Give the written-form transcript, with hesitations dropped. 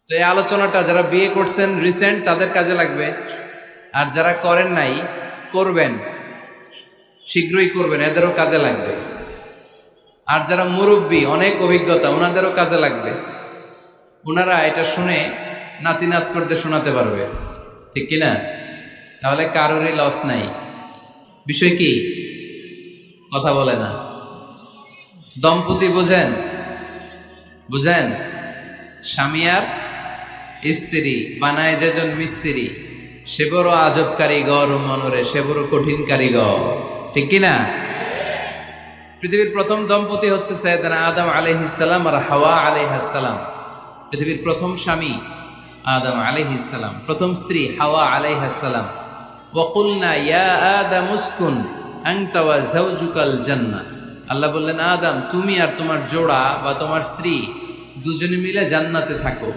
তো এই আলোচনাটা যারা বিয়ে করছেন রিসেন্ট তাদের কাজে লাগবে, আর যারা করেন নাই করবেন, শীঘ্রই করবেন, এদেরও কাজে লাগবে। আর যারা মুরব্বী অনেক অভিজ্ঞতা ওনাদেরও কাজে লাগবে, ওনারা এটা শুনে নাতি নাত করতে শোনাতে পারবে, ঠিক কিনা? তাহলে কারোরই লস নাই। বিষয় কি? কথা বলে না। দম্পতি বুঝেন? বুঝেন? স্বামী আর স্ত্রী বানায় যেজন মিস্ত্রি, সে বড় আজব কারিগর মনরে, সে বড় কঠিন কারিগর, ঠিক কিনা? পৃথিবীর প্রথম দম্পতি হচ্ছে সাইয়েদনা আদম আলাইহিস সালাম আর হাওয়া আলাইহিস সালাম। পৃথিবীর প্রথম স্বামী আদম আলাইহিস সালাম, প্রথম স্ত্রী হাওয়া আলাইহিস সালাম। ওয়া কুলনা ইয়া আদম উসকুন আনতা ওয়া যাওজুকাল জান্নাহ। আল্লাহ বললেন, আদম তুমি আর তোমার জোড়া বা তোমার স্ত্রী দুজনে মিলে জান্নাতে থাকো।